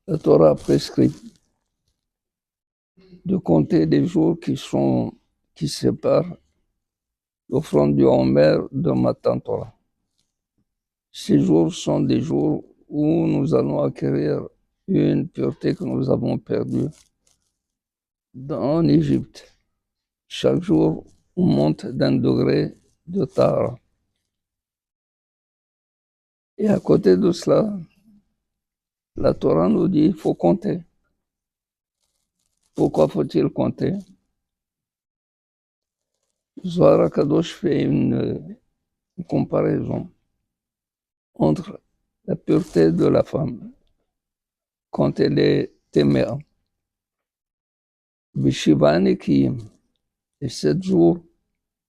La Torah prescrit de compter les jours qui séparent l'offrande du Homer de Matan Torah. Ces jours sont des jours où nous allons acquérir une pureté que nous avons perdue en Égypte. Chaque jour, on monte d'un degré de Tahara. Et à côté de cela, la Torah nous dit qu'il faut compter. Pourquoi faut-il compter? Zohar HaKadosh fait une comparaison entre la pureté de la femme quand elle est téméa, Bishiva Nekiim, et 7 jours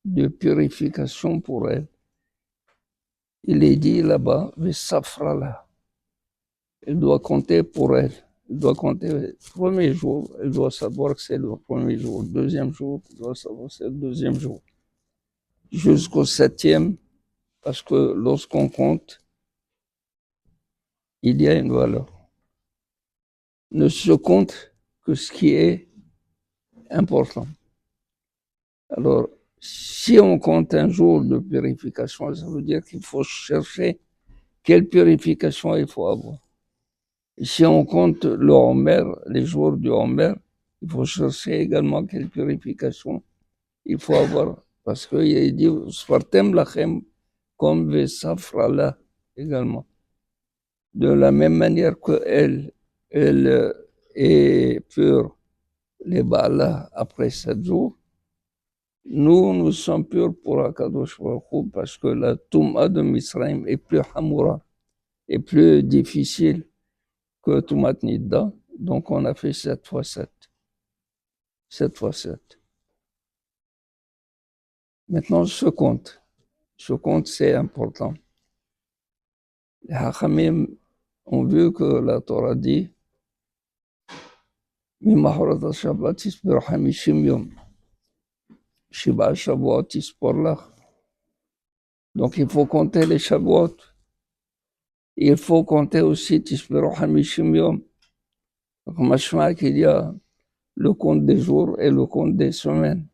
de purification pour elle. Il est dit là-bas, Vesafrala. Elle doit compter pour elle. Elle doit compter le premier jour, elle doit savoir que c'est le premier jour. Le deuxième jour, elle doit savoir que c'est le deuxième jour. Jusqu'au 7e, parce que lorsqu'on compte, il y a une valeur. Ne se compte que ce qui est important. Alors, si on compte un jour de purification, ça veut dire qu'il faut chercher quelle purification il faut avoir. Et si on compte le Homer, les jours du Homer, il faut chercher également quelle purification il faut avoir. Parce qu'il dit, Sfartem lachem, comme Vesafrala également. De la même manière qu'elle est pure, les Baala, après 7 jours, nous sommes purs pour Akadosh Baruch Hu parce que la Touma de Misraïm est plus hamoura, est plus difficile que Toumat Nidda. Donc on a fait 7 fois 7. 7 fois 7. Maintenant, ce compte, c'est important. Les Hachamim ont vu que la Torah dit Mimahorat Shabbat isper hamishim yom. Shiba Shavuot ispor lach. Donc il faut compter les Shavuot. Il faut compter aussi Tisper hamishim yom. Donc machma qu'il y a le compte des jours et le compte des semaines.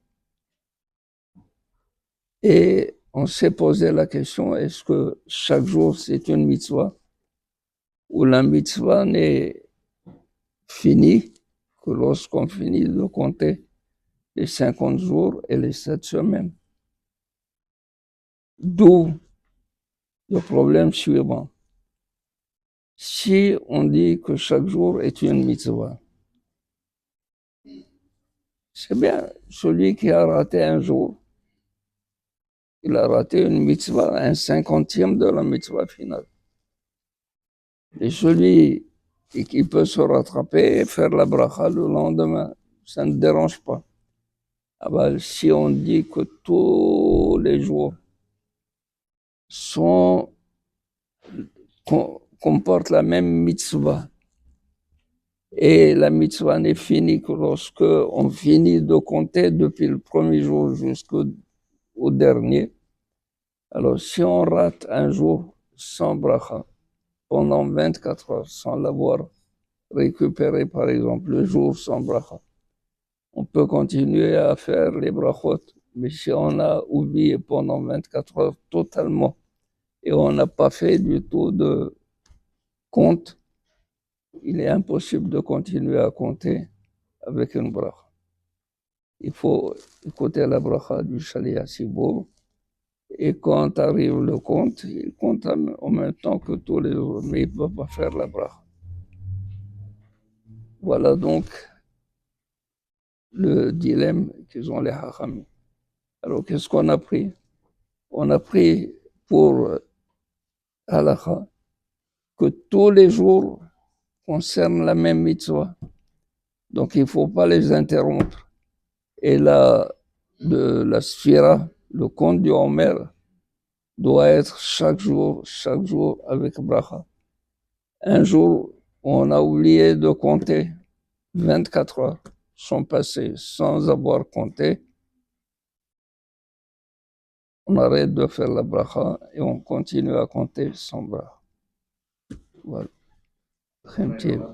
Et on s'est posé la question, est-ce que chaque jour c'est une mitzvah ou la mitzvah n'est finie que lorsqu'on finit de compter les 50 jours et les 7 semaines. D'où le problème suivant. Si on dit que chaque jour est une mitzvah, c'est bien, celui qui a raté un jour, il a raté une mitzvah, un 50e de la mitzvah finale. Et celui qui peut se rattraper et faire la bracha le lendemain, ça ne dérange pas. Ah ben, si on dit que tous les jours comportent la même mitzvah, et la mitzvah n'est finie que lorsque on finit de compter depuis le premier jour jusqu'au dernier. Alors, si on rate un jour sans bracha, pendant 24 heures, sans l'avoir récupéré, par exemple, le jour sans bracha, on peut continuer à faire les brachot, mais si on a oublié pendant 24 heures totalement et on n'a pas fait du tout de compte, il est impossible de continuer à compter avec une bracha. Il faut écouter la bracha du Shaliach Sibour, et quand arrive le compte, il compte en même temps que tous les autres, mais il ne peut pas faire la bracha. Voilà donc le dilemme qu'ils ont les Hachamim. Alors qu'est-ce qu'on a pris? On a pris pour halakha que tous les jours concernent la même mitzvah. Donc il ne faut pas les interrompre. Et là, de la sphira, le compte du Homer, doit être chaque jour avec bracha. Un jour, on a oublié de compter, 24 heures sont passées sans avoir compté. On arrête de faire la bracha et on continue à compter sans bracha. Voilà. فهمتي.